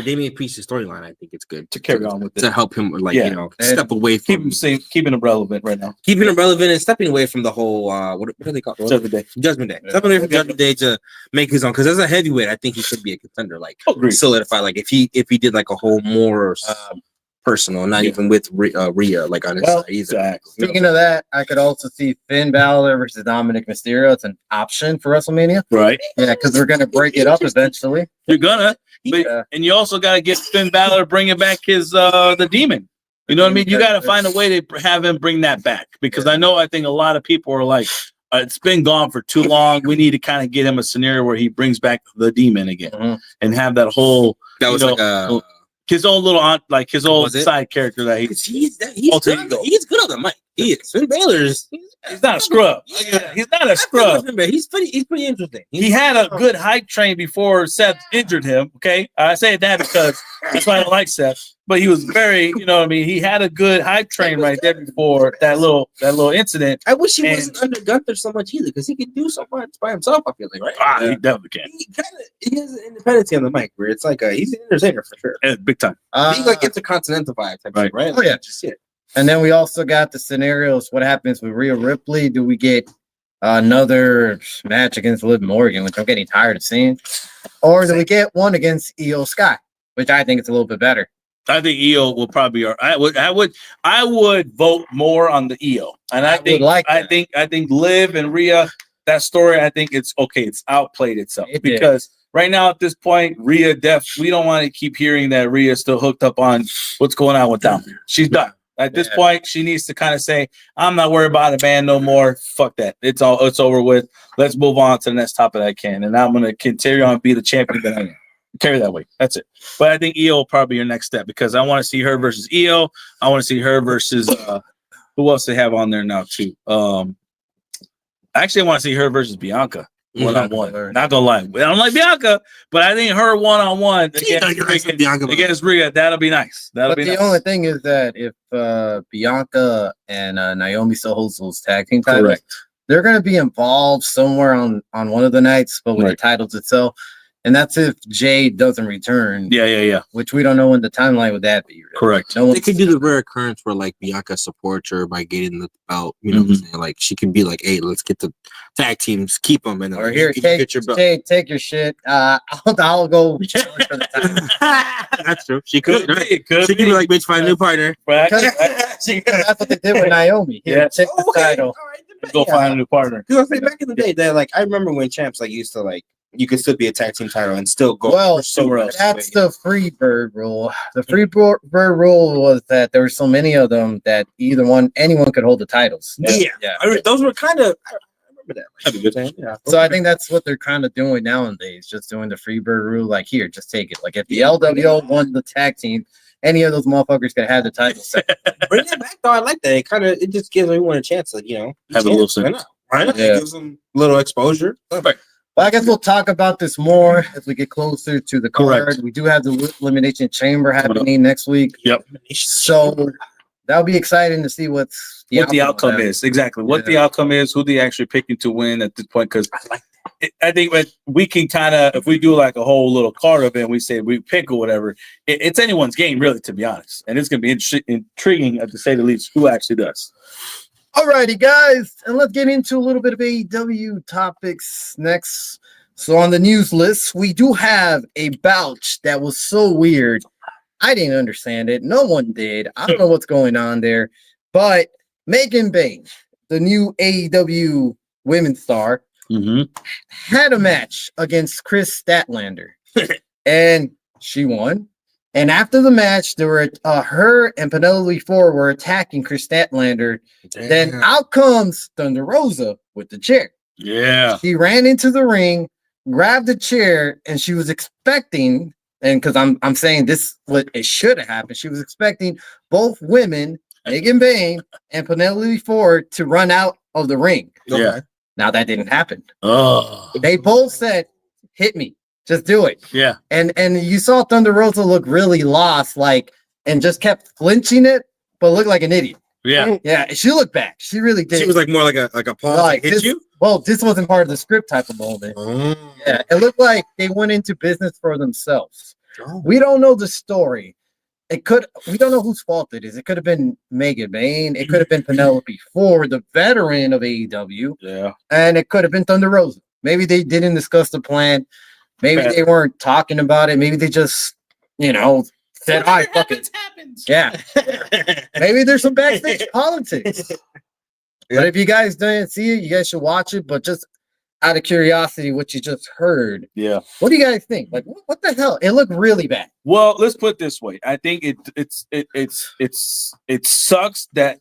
Speaker 2: Damian Priest's storyline, I think it's good
Speaker 1: to carry on with it
Speaker 2: to help him, step away from
Speaker 1: keeping him relevant right now,
Speaker 2: keeping him relevant and stepping away from the whole what are they called? Judgment Day. Stepping away from Judgment Day to make his own. Because as a heavyweight, I think he should be a contender. Solidify. Like if he did like a whole more personal, not even with Rhea like on his side either.
Speaker 3: Exactly. Speaking of that, I could also see Finn Balor versus Dominic Mysterio. It's an option for WrestleMania,
Speaker 1: right?
Speaker 3: Yeah, because we're gonna break it up eventually.
Speaker 1: You're gonna, and you also got to get Finn Balor bringing back his the Demon. You know what I mean? You got to find a way to have him bring that back because I think a lot of people are like, it's been gone for too long. We need to kind of get him a scenario where he brings back the Demon again and have that whole his own little his old side character that he's good
Speaker 2: on the mic. He is. Finn Balor's
Speaker 1: he's not a scrub. He's not a scrub.
Speaker 2: He's pretty interesting.
Speaker 1: He had a good hype train before Seth injured him. Okay, I say that because that's why I don't like Seth. But he was very, he had a good hype train right there before that little incident.
Speaker 2: I wish he wasn't under Gunther so much either, because he could do so much by himself. I feel like, right?
Speaker 1: He definitely can.
Speaker 2: He has an independence on the mic where it's like he's an entertainer for sure,
Speaker 1: big time.
Speaker 2: He's like Intercontinental vibe type, right?
Speaker 3: Oh yeah, just it. And then we also got the scenarios. What happens with Rhea Ripley? Do we get another match against Liv Morgan, which I'm getting tired of seeing, or do we get one against Io Sky, which I think is a little bit better?
Speaker 1: I think Io will probably. I would vote more on the Io, and I think Liv and Rhea, that story. I think it's okay. It's outplayed itself because right now at this point, Rhea we don't want to keep hearing that Rhea is still hooked up on what's going on with them. She's done. At this point, she needs to kind of say, "I'm not worried about the band no more. Fuck that. It's over with. Let's move on to the next topic I can, and I'm gonna continue on and be the champion that I am." Carry that way. That's it. But I think Io will probably be your next step because I want to see her versus Io. I want to see her versus who else they have on there now too. Actually, I want to see her versus Bianca one-on-one. Not gonna lie, I don't like Bianca, but I think her one-on-one against Rhea, that'll be nice.
Speaker 3: The only thing is that if Bianca and Naomi still holds those tag team titles, they're going to be involved somewhere on one of the nights, but with the titles itself. And that's if Jay doesn't return.
Speaker 1: Yeah.
Speaker 3: Which we don't know when the timeline would that be. Really.
Speaker 1: Correct.
Speaker 2: They could do the rare occurrence where like Bianca supports her by getting the belt. You know what I'm saying? Like she can be like, "Hey, let's get the tag teams, keep them." And
Speaker 3: or here, get your belt. Take your shit. I'll go challenge for the title.
Speaker 2: That's true. She could. Right?
Speaker 1: She could
Speaker 2: be like, "Bitch, find a new partner."
Speaker 3: That's what they did with Naomi. Here, take the title.
Speaker 1: Go find a new partner.
Speaker 2: Because I say back in the day, that like I remember when champs like used to like you could still be a tag team title and still go
Speaker 3: somewhere else. That's the free bird rule. The free bird rule was that there were so many of them that anyone could hold the titles.
Speaker 2: Yeah. Those were kind of. I remember that. Like, a good time. Yeah.
Speaker 3: So I think that's what they're kind of doing nowadays. Just doing the free bird rule. Like here, just take it. Like if the LWO won the tag team, any of those motherfuckers could have the title.
Speaker 2: Bring it back though. I like that. It just gives everyone a chance to
Speaker 1: have a little sense.
Speaker 2: Right? Yeah. It gives them a little exposure.
Speaker 1: Perfect.
Speaker 3: Well, I guess we'll talk about this more as we get closer to the card.
Speaker 1: Correct.
Speaker 3: We do have the Elimination Chamber happening next week.
Speaker 1: Yep.
Speaker 3: So that'll be exciting to see what the
Speaker 1: outcome is. Exactly. What the outcome is, who they actually picking to win at this point. Because I think we can kind of, if we do like a whole little card event, we say we pick or whatever, it's anyone's game, really, to be honest. And it's going to be intriguing, to say the least, who actually does.
Speaker 3: Alrighty, guys, and let's get into a little bit of AEW topics next. So on the news list, we do have a bout that was so weird. I didn't understand it. No one did. I don't know what's going on there. But Megan Bayne, the new AEW women's star, had a match against Chris Statlander. And she won. And after the match, there were her and Penelope Ford were attacking Chris Statlander. Damn. Then out comes Thunder Rosa with the chair.
Speaker 1: Yeah.
Speaker 3: She ran into the ring, grabbed the chair, and she was expecting, and because I'm saying this what it should have happened, she was expecting both women, Megan Bayne and Penelope Ford, to run out of the ring.
Speaker 1: Yeah.
Speaker 3: Now that didn't happen.
Speaker 1: Oh.
Speaker 3: They both said, "Hit me. Just do it."
Speaker 1: Yeah.
Speaker 3: And you saw Thunder Rosa look really lost, and just kept flinching it, but looked like an idiot.
Speaker 1: Yeah.
Speaker 3: Yeah. She looked back. She really did.
Speaker 2: She was like more like a pause. Like hit you?
Speaker 3: Well, this wasn't part of the script type of moment.
Speaker 2: Oh.
Speaker 3: Yeah. It looked like they went into business for themselves. Oh. We don't know the story. We don't know whose fault it is. It could have been Megan Bayne. It could have been Penelope Ford, the veteran of AEW.
Speaker 1: Yeah. And
Speaker 3: it could have been Thunder Rosa. Maybe they didn't discuss the plan. Maybe they weren't talking about it. Maybe they just, said, "All right, fuck it." Yeah. Maybe there's some backstage politics. But if you guys didn't see it, you guys should watch it. But just out of curiosity, what you just heard.
Speaker 1: Yeah.
Speaker 3: What do you guys think? Like, what the hell? It looked really bad.
Speaker 1: Well, let's put it this way. I think it sucks that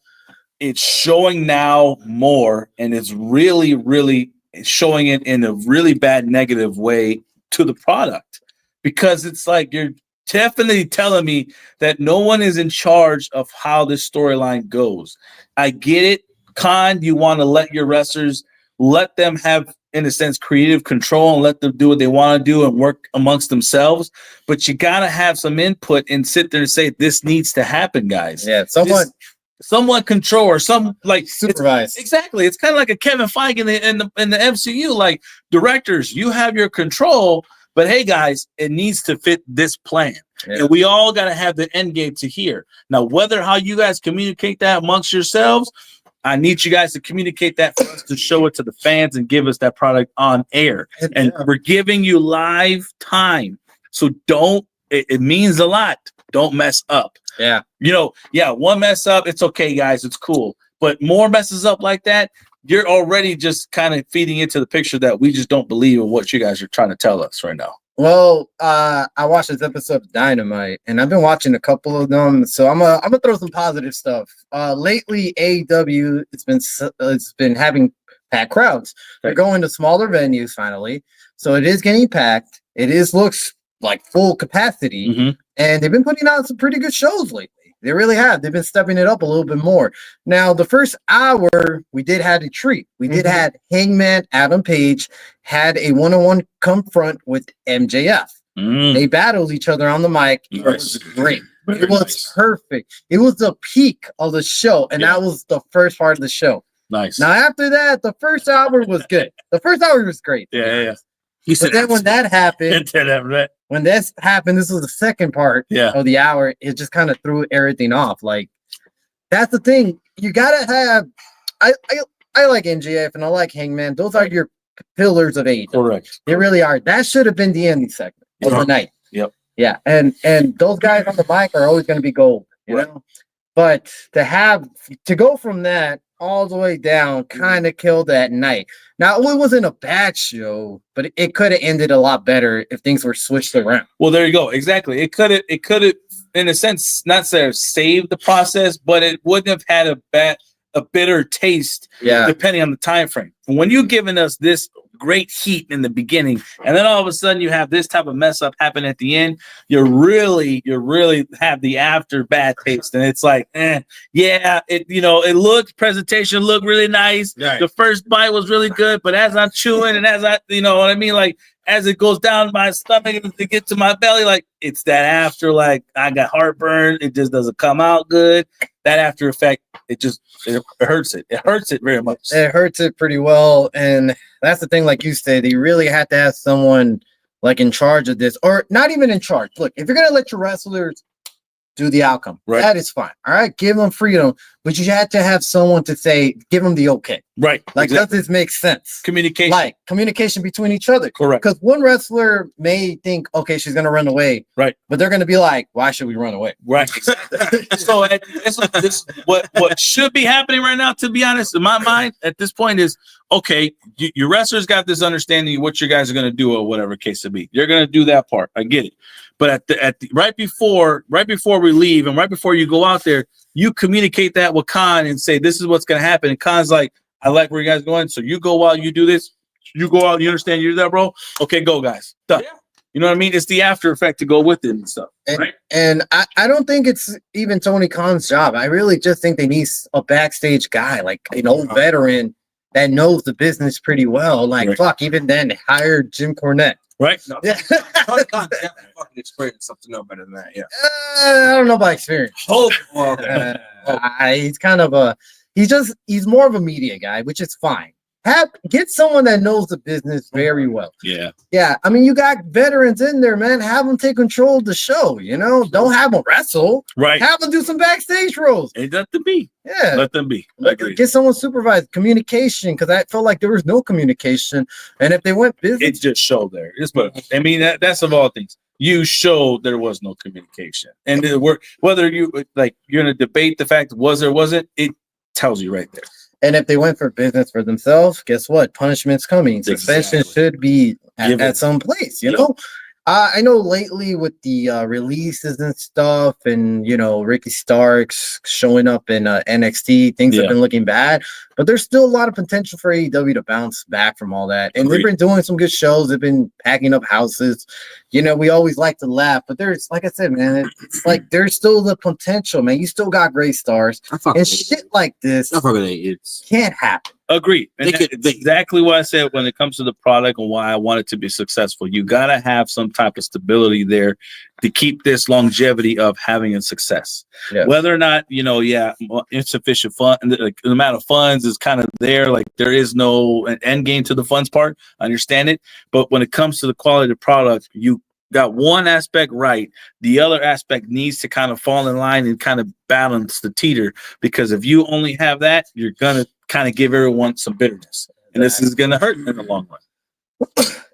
Speaker 1: it's showing now more, and it's really, really showing it in a really bad negative way to the product, because it's like you're definitely telling me that no one is in charge of how this storyline goes. I get it, Khan. You want to let your wrestlers, let them have, in a sense, creative control and let them do what they want to do and work amongst themselves. But you gotta have some input and sit there and say, "This needs to happen, guys."
Speaker 3: Yeah,
Speaker 1: someone control or some like
Speaker 3: supervise.
Speaker 1: Exactly. It's kind of like a Kevin Feige in the MCU. Like, directors, you have your control, but hey, guys, it needs to fit this plan. Yeah. And we all got to have the end game to here. Now, how you guys communicate that amongst yourselves, I need you guys to communicate that for us to show it to the fans and give us that product on air. And we're giving you live time. So it means a lot. Don't mess up.
Speaker 3: Yeah.
Speaker 1: One mess up, it's okay, guys. It's cool. But more messes up like that, you're already just kind of feeding into the picture that we just don't believe in what you guys are trying to tell us right now.
Speaker 3: Well, I watched this episode of Dynamite, and I've been watching a couple of them, so I'm gonna throw some positive stuff. Lately, AEW it's been having packed crowds. They're going to smaller venues finally, so it is getting packed. Looks like full capacity, and they've been putting out some pretty good shows lately. They really have. They've been stepping it up a little bit more. Now, the first hour, we did have a treat. We did have Hangman Adam Page had a one-on-one confront with MJF. They battled each other on the mic. It was great. It was perfect. It was the peak of the show, and that was the first part of the show.
Speaker 1: Nice.
Speaker 3: Now, after that, the first hour was good. The first hour was great.
Speaker 1: Yeah.
Speaker 3: But then when that happened, when this happened, this was the second part of the hour. It just kind of threw everything off. Like that's the thing. You gotta have. I like NGF and I like Hangman. Those are your pillars of AEW.
Speaker 1: Correct.
Speaker 3: They really are. That should have been the ending segment of the night.
Speaker 1: Yep.
Speaker 3: Yeah, and those guys on the mic are always going to be gold, you know. But to go from that all the way down kind of killed that night. Now it wasn't a bad show, but it could have ended a lot better if things were switched around.
Speaker 1: Well, there you go. Exactly. It could have, in a sense, not saved the process, but it wouldn't have had a bitter taste, depending on the time frame. When you're giving us this great heat in the beginning, and then all of a sudden you have this type of mess up happen at the end, you really have the after bad taste, and it's like, presentation looked really nice. Right. The first bite was really good, but as I'm chewing and as I, you know what I mean, like as it goes down my stomach to get to my belly, like it's that after, like I got heartburn. It just doesn't come out good. That after effect, it hurts it. It hurts it very much.
Speaker 3: It hurts it pretty well. And that's the thing, like you said, you really have to have someone like in charge of this, or not even in charge. Look, if you're going to let your wrestlers do the outcome, that is fine. All right. Give them freedom, but you have to have someone to say, give them the okay.
Speaker 1: Right.
Speaker 3: Like, does this make sense?
Speaker 1: Communication.
Speaker 3: Like communication between each other.
Speaker 1: Correct.
Speaker 3: Because one wrestler may think, okay, she's going to run away.
Speaker 1: Right.
Speaker 3: But they're going to be like, why should we run away?
Speaker 1: Right. So what should be happening right now, to be honest, in my mind, at this point is, okay, your wrestlers got this understanding of what you guys are going to do or whatever case it be. You're going to do that part. I get it. But at the right before we leave and right before you go out there, you communicate that with Khan and say, this is what's going to happen. And Khan's like, I like where you guys are going. So you go while you do this. You go out. You understand you do that, bro? Okay, go, guys. Done. Yeah. You know what I mean? It's the after effect to go with it and stuff. Right?
Speaker 3: And I don't think it's even Tony Khan's job. I really just think they need a backstage guy, like an old veteran that knows the business pretty well. Like, fuck, even then, hire Jim Cornette.
Speaker 1: Right?
Speaker 2: No. Yeah. Tony Khan's definitely fucking experience something to know better than that. Yeah.
Speaker 3: I don't know about experience. He's kind of he's more of a media guy, which is fine. Get someone that knows the business very well.
Speaker 1: Yeah.
Speaker 3: Yeah. I mean, you got veterans in there, man. Have them take control of the show, you know? Don't have them wrestle.
Speaker 1: Right.
Speaker 3: Have them do some backstage roles.
Speaker 1: Let them be.
Speaker 3: Yeah.
Speaker 1: Let them be. I agree.
Speaker 3: Get someone supervised. Communication, because I felt like there was no communication. And if they went business.
Speaker 1: It just showed there. I mean, that's of all things. You showed there was no communication. And whether you're going to debate the fact was or wasn't, it tells you right there.
Speaker 3: And if they went for business for themselves, guess what? Punishment's coming. Suspension should be at some place, you know? I know lately with the releases and stuff and, you know, Ricky Starks showing up in NXT, things have been looking bad. But there's still a lot of potential for AEW to bounce back from all that. And they've been doing some good shows. They've been packing up houses. You know, we always like to laugh. But there's, like I said, man, it's like there's still the potential, man. You still got great stars. And shit like this can't happen.
Speaker 1: Agreed. And that's exactly what I said when it comes to the product and why I want it to be successful. You got to have some type of stability there to keep this longevity of having a success. Yeah. Whether or not, you know, insufficient fund, the amount of funds is kind of there. Like there is no end game to the funds part. I understand it. But when it comes to the quality of the product, you got one aspect right. The other aspect needs to kind of fall in line and kind of balance the teeter, because if you only have that, you're going to kind of give everyone some bitterness, and this is going to hurt in the long run.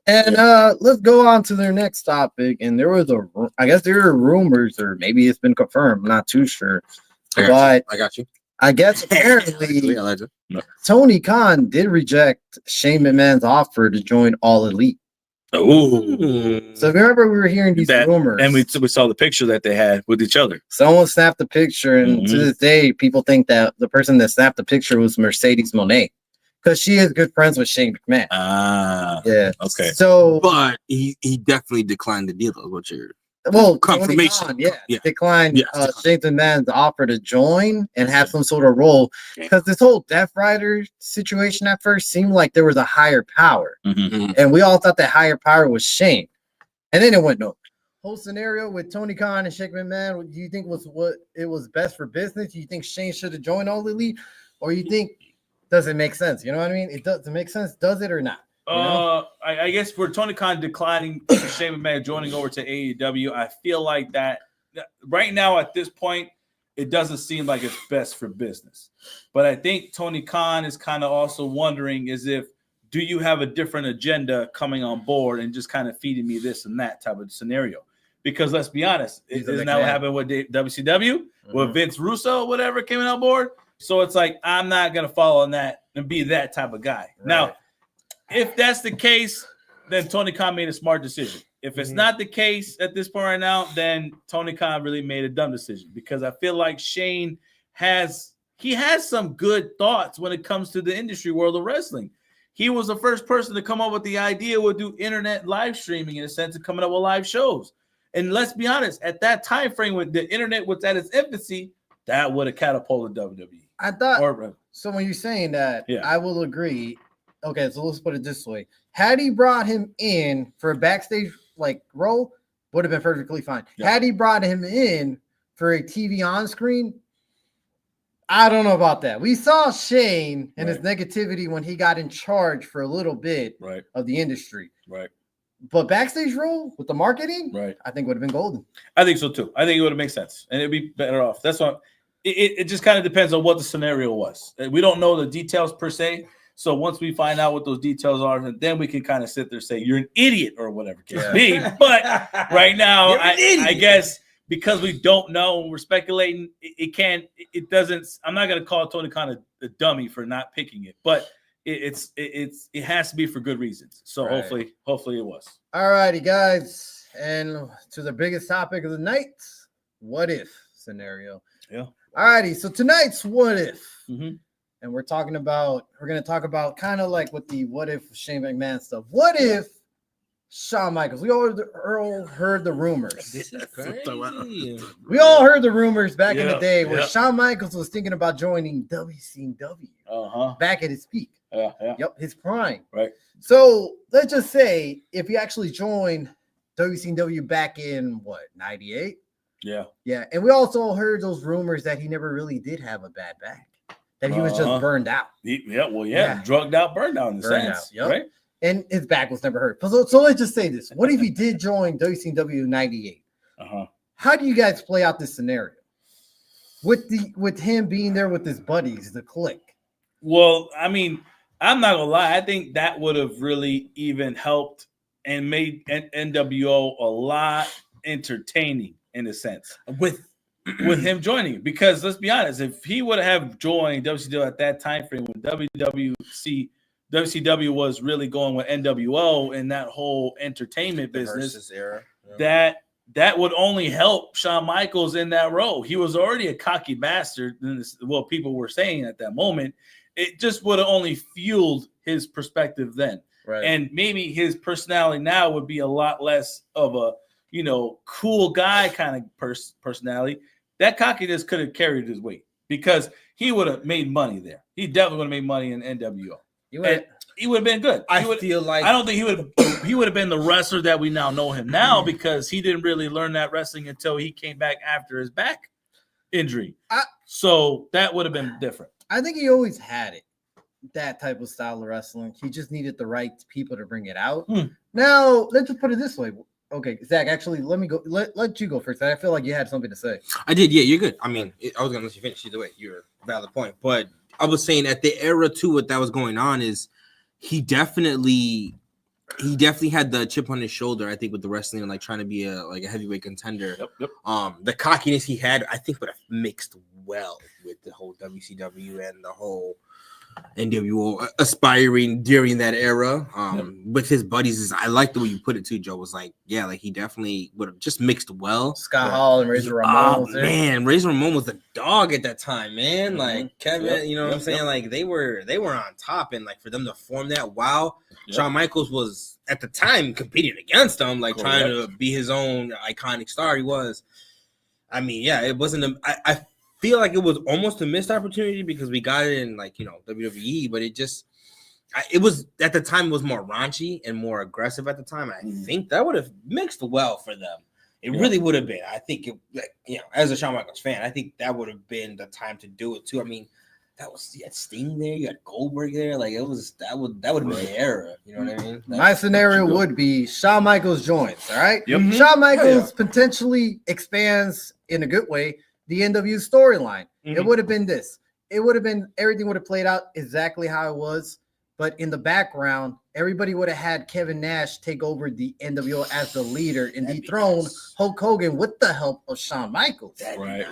Speaker 3: And let's go on to their next topic. And there were rumors, or maybe it's been confirmed. I'm not too sure.
Speaker 2: I got you.
Speaker 3: I guess apparently Tony Khan did reject Shane McMahon's offer to join All Elite.
Speaker 1: Oh,
Speaker 3: so remember we were hearing these rumors,
Speaker 1: and we saw the picture that they had with each other.
Speaker 3: Someone snapped the picture, and to this day, people think that the person that snapped the picture was Mercedes Moné, because she is good friends with Shane McMahon. Yeah.
Speaker 1: Okay.
Speaker 3: So,
Speaker 2: but he definitely declined the deal. What you're
Speaker 3: confirmation? Declined Shane McMahon's offer to join and have some sort of role, because this whole Death Rider situation at first seemed like there was a higher power, and we all thought that higher power was Shane, and then it went no. Whole scenario with Tony Khan and Shane McMahon, do you think was what it was best for business? Do you think Shane should have joined All Elite, or you think does it make sense? You know what I mean? It does make sense. Does it or not?
Speaker 1: I guess for Tony Khan declining Shane McMahon joining over to AEW, I feel like that right now at this point, it doesn't seem like it's best for business. But I think Tony Khan is kind of also wondering do you have a different agenda coming on board and just kind of feeding me this and that type of scenario? Because let's be honest, isn't that what happened with WCW, with Vince Russo, whatever, came on board? So it's like, I'm not going to follow on that and be that type of guy. Right. Now, if that's the case, then Tony Khan made a smart decision. If it's not the case at this point right now, then Tony Khan really made a dumb decision, because I feel like Shane has some good thoughts when it comes to the industry world of wrestling. He was the first person to come up with the idea would do internet live streaming, in a sense of coming up with live shows. And let's be honest, at that time frame when the internet was at its infancy, that would have catapulted WWE.
Speaker 3: I thought so. When you're saying that, I will agree. Okay, so let's put it this way: had he brought him in for a backstage role, would have been perfectly fine. Yeah. Had he brought him in for a TV on screen, I don't know about that. We saw Shane and his negativity when he got in charge for a little bit of the industry.
Speaker 1: Right.
Speaker 3: But backstage role with the marketing, I think would have been golden.
Speaker 1: I think so too. I think it would have made sense, and it'd be better off. That's what it just kind of depends on what the scenario was. We don't know the details per se. So once we find out what those details are, then we can kind of sit there and say you're an idiot or whatever it can be. But right now, I guess because we don't know, we're speculating. It doesn't. I'm not going to call Tony Khan a dummy for not picking it, but it has to be for good reasons. So hopefully it was.
Speaker 3: All righty, guys, and to the biggest topic of the night: what if scenario.
Speaker 1: Yeah.
Speaker 3: All righty, so tonight's what if. And we're going to talk about kind of like with the what if Shane McMahon stuff. What if Shawn Michaels? We all heard the rumors. We all heard the rumors back in the day where Shawn Michaels was thinking about joining WCW back at his peak. Yep, his prime.
Speaker 1: Right.
Speaker 3: So let's just say if he actually joined WCW back in 98?
Speaker 1: Yeah.
Speaker 3: Yeah. And we also heard those rumors that he never really did have a bad back. That he was just burned out.
Speaker 1: Drugged out, burned out in the sense. Right?
Speaker 3: And his back was never hurt. So let's just say this. What if he did join WCW 98? How do you guys play out this scenario? With him being there with his buddies, the clique?
Speaker 1: Well, I mean, I'm not gonna lie. I think that would have really even helped and made NWO a lot entertaining in a sense with him joining, because let's be honest, if he would have joined WCW at that time frame when WCW was really going with NWO and that whole entertainment business era, that would only help Shawn Michaels in that role. He was already a cocky bastard, what people were saying at that moment. It just would have only fueled his perspective then. Right. And maybe his personality now would be a lot less of a, cool guy kind of personality. That cockiness could have carried his weight because he would have made money there. He definitely would have made money in NWO. He would have been good. I don't think he would have been the wrestler that we now know him now, because he didn't really learn that wrestling until he came back after his back injury. So that would have been different.
Speaker 3: I think he always had it, that type of style of wrestling. He just needed the right people to bring it out. Now, let's just put it this way. Okay, Zach, actually, let me go. Let you go first. I feel like you had something to say.
Speaker 2: I did. Yeah, you're good. I mean, I was going to let you finish either way. You're a valid point. But I was saying at the era, too, what that was going on is he definitely had the chip on his shoulder, I think, with the wrestling and like trying to be a heavyweight contender.
Speaker 1: Yep.
Speaker 2: The cockiness he had, I think, would have mixed well with the whole WCW and the whole NWO aspiring during that era. With his buddies, I like the way you put it too, Joe. Was like, he definitely would have just mixed well.
Speaker 3: Scott Hall and Razor Ramon.
Speaker 2: Man, Razor Ramon was the dog at that time, man. Like Kevin, you know what I'm saying? Like they were on top, and like for them to form that, Shawn Michaels was at the time competing against them, like trying to be his own iconic star. He was. I mean, it wasn't. I feel like it was almost a missed opportunity because we got it in WWE, but it was at the time was more raunchy and more aggressive at the time. And I think that would have mixed well for them. It really would have been. I think as a Shawn Michaels fan, I think that would have been the time to do it too. I mean, you had Sting there, you had Goldberg there. Like that would have been the era. You know what I mean?
Speaker 3: My scenario would be Shawn Michaels joins. All right.
Speaker 1: Yep.
Speaker 3: Shawn Michaels potentially expands in a good way the NW storyline. It would have been this. It would have been everything would have played out exactly how it was. But in the background, everybody would have had Kevin Nash take over the NWO as the leader and dethrone Hulk Hogan with the help of Shawn Michaels.
Speaker 1: Right.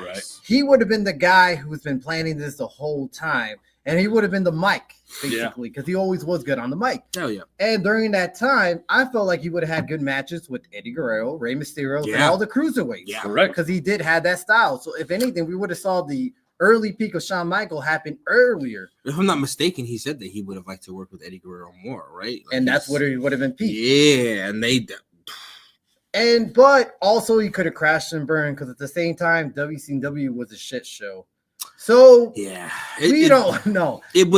Speaker 3: He would have been the guy who's been planning this the whole time. And he would have been the mic, basically, because he always was good on the mic.
Speaker 2: Hell yeah.
Speaker 3: And during that time, I felt like he would have had good matches with Eddie Guerrero, Rey Mysterio, and all the cruiserweights.
Speaker 2: Yeah,
Speaker 1: correct.
Speaker 3: Because he did have that style. So if anything, we would have saw the early peak of Shawn Michaels happen earlier.
Speaker 2: If I'm not mistaken, he said that he would have liked to work with Eddie Guerrero more, right? Like
Speaker 3: and that's what he would have been peak.
Speaker 2: Yeah, and
Speaker 3: but also he could have crashed and burned because at the same time, WCW was a shit show. So
Speaker 2: yeah,
Speaker 3: we don't know.
Speaker 2: It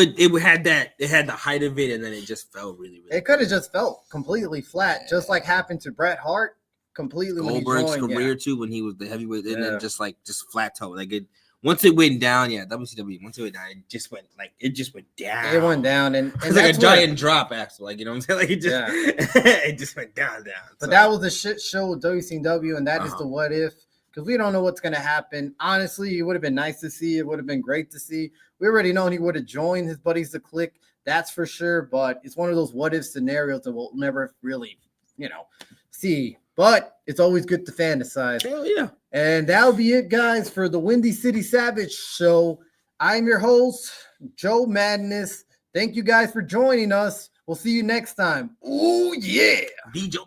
Speaker 2: had the height of it, and then it just fell really.
Speaker 3: It could have just felt completely flat, just like happened to Bret Hart. Completely
Speaker 2: Goldberg's career too, when he was the heavyweight, and then just flat toe. Like it once it went down, WCW. Once it went down, it just went down.
Speaker 3: It went down, and
Speaker 2: it's like a giant drop, actually. Like you know what I'm saying? Like it just it just went down.
Speaker 3: But that was the shit show with WCW, and that is the what if. Because we don't know what's going to happen. Honestly, it would have been nice to see. It would have been great to see. We already know he would have joined his buddies to click. That's for sure. But it's one of those what if scenarios that we'll never really, see. But it's always good to fantasize.
Speaker 2: Hell yeah.
Speaker 3: And that'll be it, guys, for the Windy City Savage show. I'm your host, Joe Madness. Thank you guys for joining us. We'll see you next time. Oh, yeah.
Speaker 2: Joe.